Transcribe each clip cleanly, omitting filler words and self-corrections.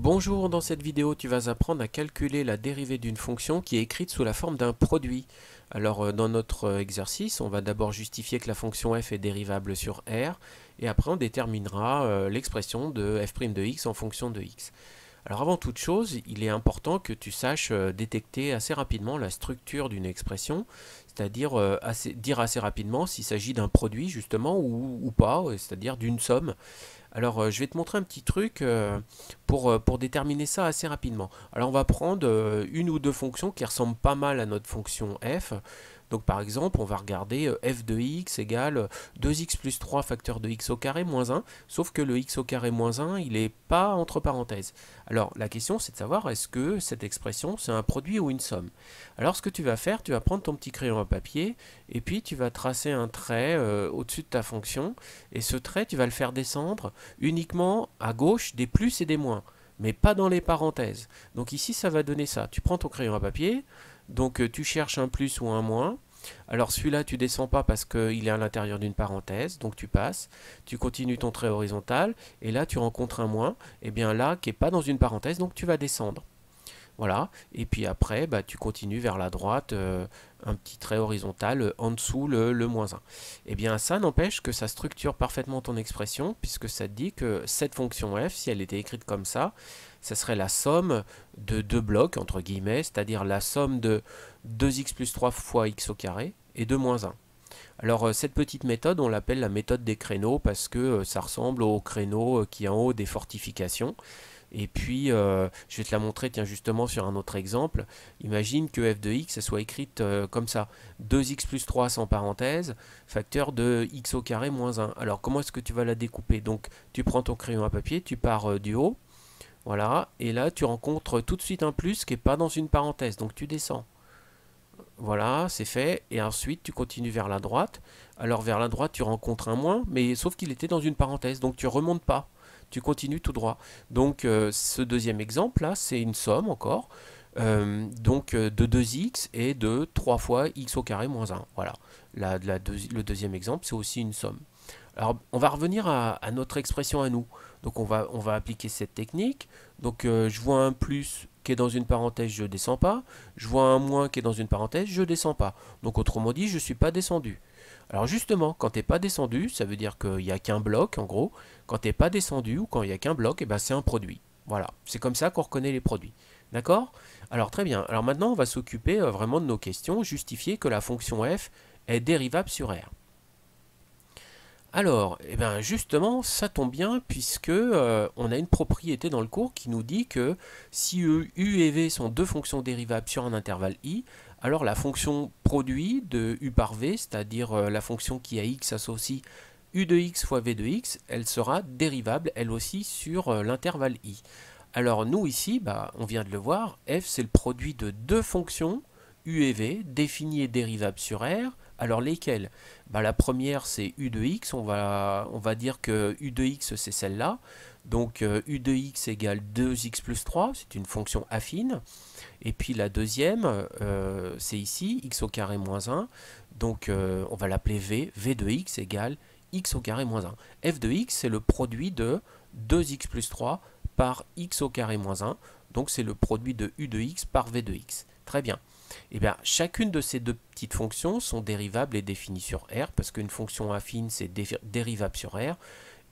Bonjour, dans cette vidéo tu vas apprendre à calculer la dérivée d'une fonction qui est écrite sous la forme d'un produit. Alors dans notre exercice, on va d'abord justifier que la fonction f est dérivable sur R et après on déterminera l'expression de f' de x en fonction de x. Alors avant toute chose, il est important que tu saches détecter assez rapidement la structure d'une expression, c'est-à-dire dire assez rapidement s'il s'agit d'un produit justement ou pas, c'est-à-dire d'une somme. Alors je vais te montrer un petit truc pour déterminer ça assez rapidement. Alors on va prendre une ou deux fonctions qui ressemblent pas mal à notre fonction f. Donc par exemple, on va regarder f de x égale 2x plus 3 facteur de x au carré moins 1, sauf que le x au carré moins 1, il n'est pas entre parenthèses. Alors la question c'est de savoir est-ce que cette expression c'est un produit ou une somme. Alors ce que tu vas faire, tu vas prendre ton petit crayon à papier et puis tu vas tracer un trait au-dessus de ta fonction et ce trait tu vas le faire descendre uniquement à gauche des plus et des moins, mais pas dans les parenthèses. Donc ici ça va donner ça. Tu prends ton crayon à papier, donc tu cherches un plus ou un moins. Alors celui-là tu descends pas parce qu'il est à l'intérieur d'une parenthèse, donc tu passes, tu continues ton trait horizontal, et là tu rencontres un moins, et bien là qui n'est pas dans une parenthèse, donc tu vas descendre. Voilà, et puis après, tu continues vers la droite, un petit trait horizontal en dessous le moins 1. Et bien ça n'empêche que ça structure parfaitement ton expression, puisque ça te dit que cette fonction f, si elle était écrite comme ça serait la somme de deux blocs, entre guillemets, c'est-à-dire la somme de 2x plus 3 fois x au carré et de moins 1. Alors cette petite méthode, on l'appelle la méthode des créneaux, parce que ça ressemble au créneau qui est en haut des fortifications. Et puis, je vais te la montrer, tiens, justement, sur un autre exemple. Imagine que f de x soit écrite comme ça. 2x plus 3 sans parenthèse, facteur de x au carré moins 1. Alors, comment est-ce que tu vas la découper? Donc, tu prends ton crayon à papier, tu pars du haut. Voilà, et là, tu rencontres tout de suite un plus qui n'est pas dans une parenthèse. Donc, tu descends. Voilà, c'est fait. Et ensuite, tu continues vers la droite. Alors, vers la droite, tu rencontres un moins, mais sauf qu'il était dans une parenthèse. Donc, tu ne remontes pas. Tu continues tout droit. Donc, ce deuxième exemple, là, c'est une somme encore. De 2x et de 3 fois x au carré moins 1. Voilà. Le deuxième exemple, c'est aussi une somme. Alors, on va revenir à notre expression à nous. Donc, on va appliquer cette technique. Donc, je vois un plus qui est dans une parenthèse, je ne descends pas. Je vois un moins qui est dans une parenthèse, je ne descends pas. Donc, autrement dit, je ne suis pas descendu. Alors justement, quand tu n'es pas descendu, ça veut dire qu'il n'y a qu'un bloc, en gros. Quand tu n'es pas descendu ou quand il n'y a qu'un bloc, eh ben, c'est un produit. Voilà, c'est comme ça qu'on reconnaît les produits. D'accord? Alors très bien. Alors maintenant, on va s'occuper vraiment de nos questions, justifier que la fonction f est dérivable sur R. Alors, eh ben justement, ça tombe bien puisque on a une propriété dans le cours qui nous dit que si u et v sont deux fonctions dérivables sur un intervalle i, alors la fonction produit de u par v, c'est-à-dire la fonction qui à x associe u de x fois v de x, elle sera dérivable elle aussi sur l'intervalle i. Alors nous ici, on vient de le voir, f c'est le produit de deux fonctions u et v définies et dérivables sur R. Alors lesquelles? La première c'est u de x, on va dire que u de x c'est celle-là. Donc u de x égale 2x plus 3, c'est une fonction affine. Et puis la deuxième, c'est ici, x au carré moins 1. Donc on va l'appeler v de x égale x au carré moins 1. F de x c'est le produit de 2x plus 3 par x au carré moins 1. Donc c'est le produit de u de x par v de x. Très bien. Et bien, chacune de ces deux petites fonctions sont dérivables et définies sur R, parce qu'une fonction affine, c'est dérivable sur R,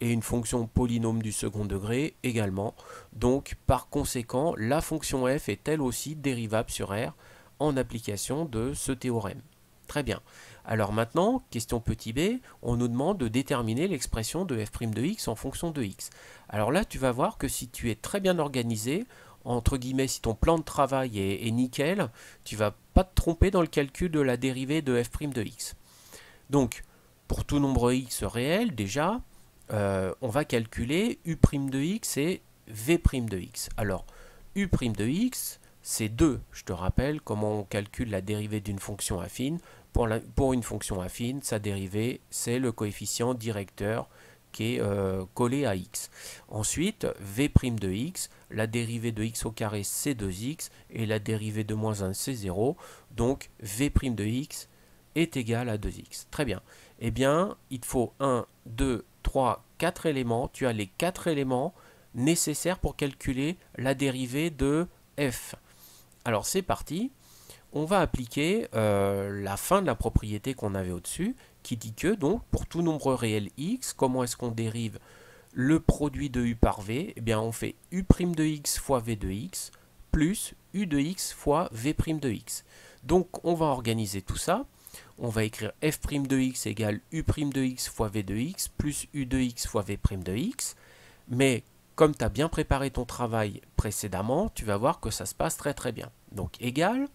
et une fonction polynôme du second degré également. Donc, par conséquent, la fonction f est elle aussi dérivable sur R en application de ce théorème. Très bien. Alors maintenant, question petit b, on nous demande de déterminer l'expression de f' de x en fonction de x. Alors là, tu vas voir que si tu es très bien organisé, entre guillemets, si ton plan de travail est nickel, tu ne vas pas te tromper dans le calcul de la dérivée de f' de x. Donc, pour tout nombre x réel, déjà, on va calculer u' de x et v' de x. Alors, u' de x, c'est 2. Je te rappelle comment on calcule la dérivée d'une fonction affine. Pour une fonction affine, sa dérivée, c'est le coefficient directeur qui est collé à x. Ensuite, v' de x, la dérivée de x au carré c'est 2x et la dérivée de moins 1 c'est 0. Donc v' de x est égal à 2x. Très bien. Eh bien, il te faut 1, 2, 3, 4 éléments. Tu as les 4 éléments nécessaires pour calculer la dérivée de f. Alors c'est parti, on va appliquer la fin de la propriété qu'on avait au-dessus, qui dit que donc pour tout nombre réel x, comment est-ce qu'on dérive le produit de u par v? Eh bien on fait u' de x fois v de x plus u de x fois v' de x. Donc on va organiser tout ça. On va écrire f' de x égale u' de x fois v de x plus u de x fois v' de x. Mais comme tu as bien préparé ton travail précédemment, tu vas voir que ça se passe très très bien. Donc égal.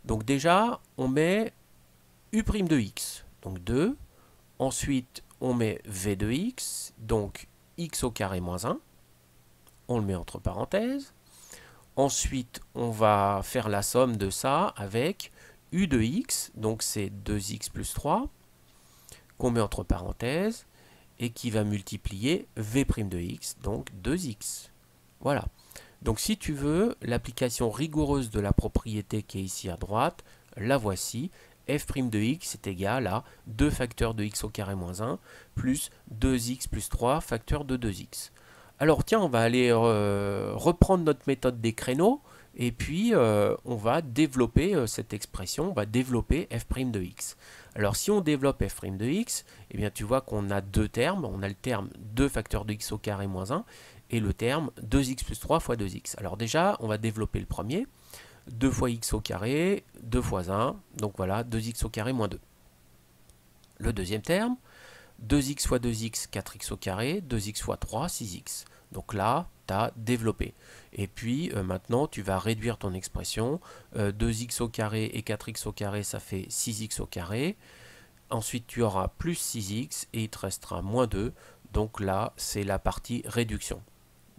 Donc déjà, on met u' de x, donc 2. Ensuite, on met v de x, donc x au carré moins 1. On le met entre parenthèses. Ensuite, on va faire la somme de ça avec u de x, donc c'est 2x plus 3, qu'on met entre parenthèses, et qui va multiplier v' de x, donc 2x. Voilà. Donc si tu veux l'application rigoureuse de la propriété qui est ici à droite, la voici. F' de x est égal à 2 facteurs de x au carré moins 1 plus 2x plus 3 facteurs de 2x. Alors tiens, on va aller reprendre notre méthode des créneaux et puis on va développer cette expression, on va développer f' de x. Alors si on développe f' de x, eh bien tu vois qu'on a deux termes, on a le terme 2 facteurs de x au carré moins 1 et le terme 2x plus 3 fois 2x. Alors déjà, on va développer le premier. 2 fois x au carré, 2 fois 1, donc voilà, 2x au carré moins 2. Le deuxième terme, 2x fois 2x, 4x au carré, 2x fois 3, 6x. Donc là, tu as développé. Et puis maintenant, tu vas réduire ton expression. 2x au carré et 4x au carré, ça fait 6x au carré. Ensuite, tu auras plus 6x et il te restera moins 2. Donc là, c'est la partie réduction.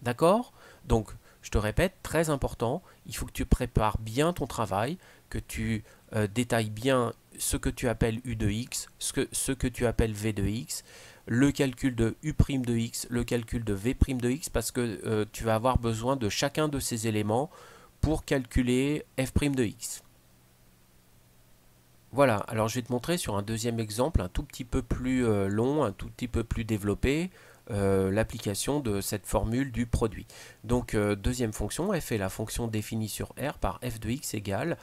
D'accord? Donc, je te répète, très important, il faut que tu prépares bien ton travail, que tu détailles bien ce que tu appelles u de x, ce que tu appelles v de x, le calcul de u' de x, le calcul de v' de x, parce que tu vas avoir besoin de chacun de ces éléments pour calculer f' de x. Voilà, alors je vais te montrer sur un deuxième exemple un tout petit peu plus long, un tout petit peu plus développé, l'application de cette formule du produit. Donc deuxième fonction, f est la fonction définie sur R par f de x égale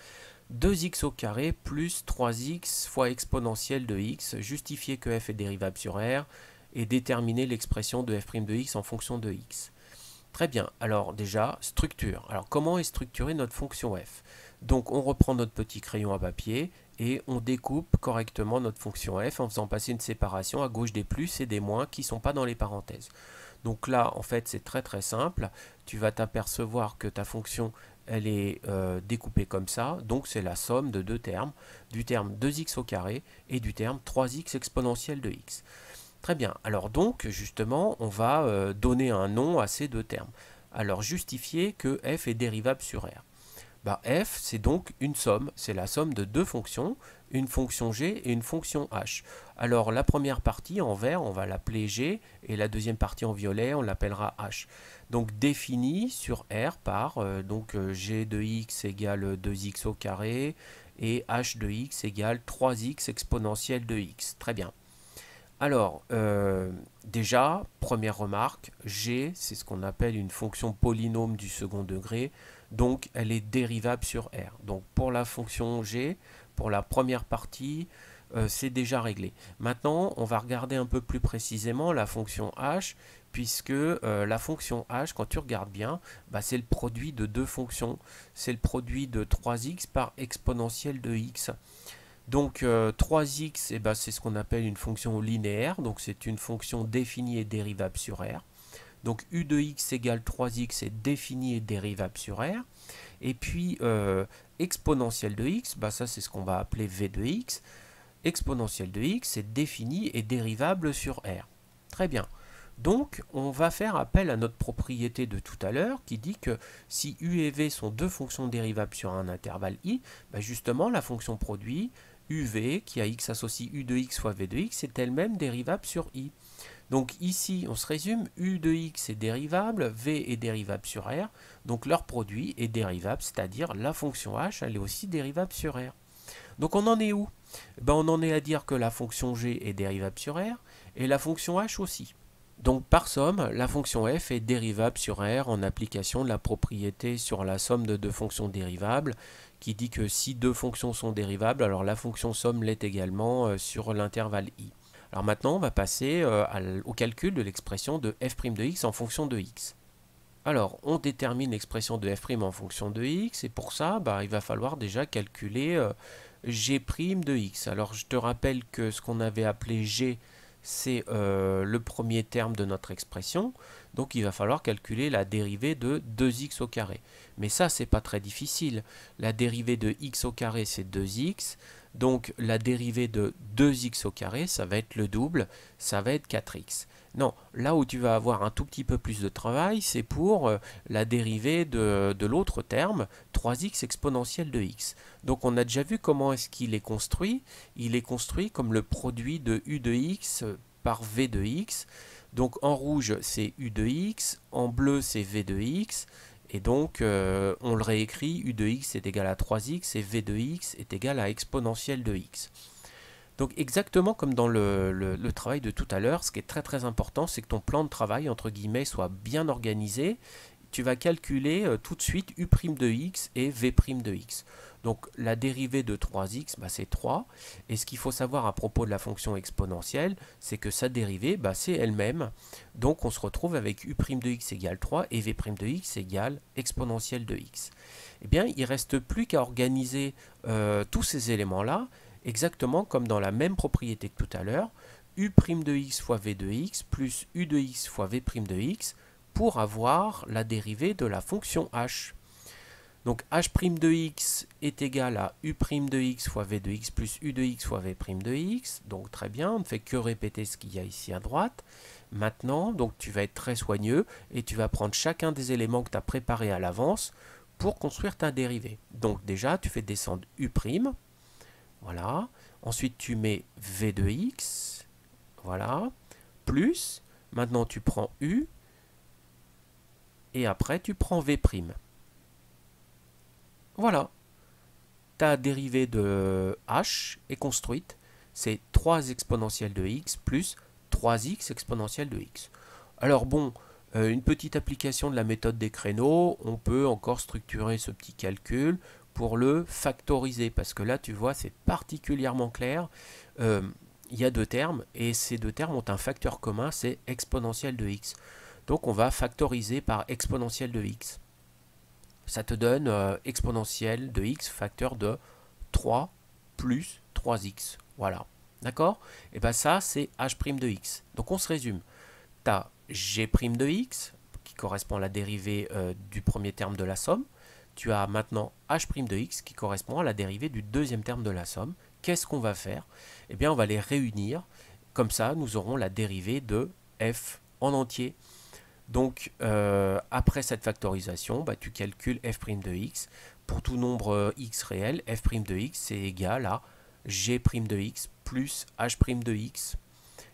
2x au carré plus 3x fois exponentielle de x, justifier que f est dérivable sur R et déterminer l'expression de f' de x en fonction de x. Très bien, alors déjà, structure. Alors comment est structurée notre fonction f? Donc on reprend notre petit crayon à papier et on découpe correctement notre fonction f en faisant passer une séparation à gauche des plus et des moins qui ne sont pas dans les parenthèses. Donc là, en fait, c'est très très simple. Tu vas t'apercevoir que ta fonction, elle est découpée comme ça. Donc c'est la somme de deux termes, du terme 2x au carré et du terme 3x exponentielle de x. Très bien. Alors donc, justement, on va donner un nom à ces deux termes. Alors justifier que f est dérivable sur R. Bah, f, c'est donc une somme, c'est la somme de deux fonctions, une fonction g et une fonction h. Alors la première partie en vert, on va l'appeler g, et la deuxième partie en violet, on l'appellera h. Donc défini sur R par g de x égale 2x au carré, et h de x égale 3x exponentielle de x. Très bien. Alors, déjà, première remarque, g, c'est ce qu'on appelle une fonction polynôme du second degré, donc elle est dérivable sur R. Donc pour la fonction g, pour la première partie, c'est déjà réglé. Maintenant, on va regarder un peu plus précisément la fonction h, puisque la fonction h, quand tu regardes bien, bah, c'est le produit de deux fonctions. C'est le produit de 3x par exponentielle de x. Donc 3x, ben, c'est ce qu'on appelle une fonction linéaire, donc c'est une fonction définie et dérivable sur R. Donc u de x égale 3x est défini et dérivable sur R. Et puis exponentielle de x, ben, ça c'est ce qu'on va appeler v de x. Exponentielle de x est défini et dérivable sur R. Très bien. Donc on va faire appel à notre propriété de tout à l'heure qui dit que si u et v sont deux fonctions dérivables sur un intervalle i, ben justement la fonction produit uv qui a x associe u de x fois v de x est elle-même dérivable sur i. Donc ici on se résume, u de x est dérivable, v est dérivable sur r, donc leur produit est dérivable, c'est-à-dire la fonction h elle est aussi dérivable sur r. Donc on en est où? Ben, on en est à dire que la fonction g est dérivable sur r et la fonction h aussi. Donc par somme, la fonction f est dérivable sur R en application de la propriété sur la somme de deux fonctions dérivables qui dit que si deux fonctions sont dérivables, alors la fonction somme l'est également sur l'intervalle i. Alors maintenant, on va passer au calcul de l'expression de f' de x en fonction de x. Alors, on détermine l'expression de f' en fonction de x, et pour ça, il va falloir déjà calculer g' de x. Alors, je te rappelle que ce qu'on avait appelé g, c'est le premier terme de notre expression, donc il va falloir calculer la dérivée de 2x au carré. Mais ça, c'est pas très difficile. La dérivée de x au carré, c'est 2x, donc la dérivée de 2x au carré, ça va être le double, ça va être 4x. Non, là où tu vas avoir un tout petit peu plus de travail, c'est pour la dérivée de l'autre terme, 3x exponentielle de x. Donc on a déjà vu comment est-ce qu'il est construit. Il est construit comme le produit de u de x par v de x. Donc en rouge c'est u de x, en bleu c'est v de x. Et donc, on le réécrit, u de x est égal à 3x et v de x est égal à exponentielle de x. Donc exactement comme dans le travail de tout à l'heure, ce qui est très très important, c'est que ton plan de travail, entre guillemets, soit bien organisé. Tu vas calculer tout de suite u' de x et v' de x. Donc la dérivée de 3x, c'est 3. Et ce qu'il faut savoir à propos de la fonction exponentielle, c'est que sa dérivée, c'est elle-même. Donc on se retrouve avec u' de x égale 3 et v' de x égale exponentielle de x. Eh bien, il ne reste plus qu'à organiser tous ces éléments-là, exactement comme dans la même propriété que tout à l'heure, u' de x fois v de x plus u de x fois v' de x pour avoir la dérivée de la fonction h. Donc h' de x est égal à u' de x fois v de x plus u de x fois v' de x. Donc très bien, on ne fait que répéter ce qu'il y a ici à droite. Maintenant, donc tu vas être très soigneux et tu vas prendre chacun des éléments que tu as préparés à l'avance pour construire ta dérivée. Donc déjà, tu fais descendre u', voilà. Ensuite, tu mets v de x, voilà, plus, maintenant tu prends u, et après tu prends v'. Voilà, ta dérivée de h est construite, c'est 3 exponentielle de x plus 3x exponentielle de x. Alors bon, une petite application de la méthode des créneaux, on peut encore structurer ce petit calcul pour le factoriser, parce que là tu vois c'est particulièrement clair. Il y a deux termes, et ces deux termes ont un facteur commun, c'est exponentielle de x. Donc on va factoriser par exponentielle de x. Ça te donne exponentielle de x facteur de 3 plus 3x. Voilà. D'accord? Et bien ça, c'est h' de x. Donc on se résume. Tu as g' de x, qui correspond à la dérivée du premier terme de la somme. Tu as maintenant h' de x, qui correspond à la dérivée du deuxième terme de la somme. Qu'est-ce qu'on va faire? Eh bien, on va les réunir. Comme ça, nous aurons la dérivée de f en entier. Donc, après cette factorisation, tu calcules f' de x. Pour tout nombre x réel, f' de x c'est égal à g' de x plus h' de x.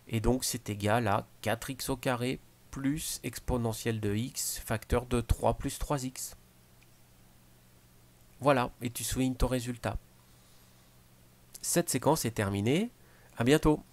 Et donc, c'est égal à 4x au carré plus exponentielle de x facteur de 3 plus 3x. Voilà, et tu soulignes ton résultat. Cette séquence est terminée. À bientôt.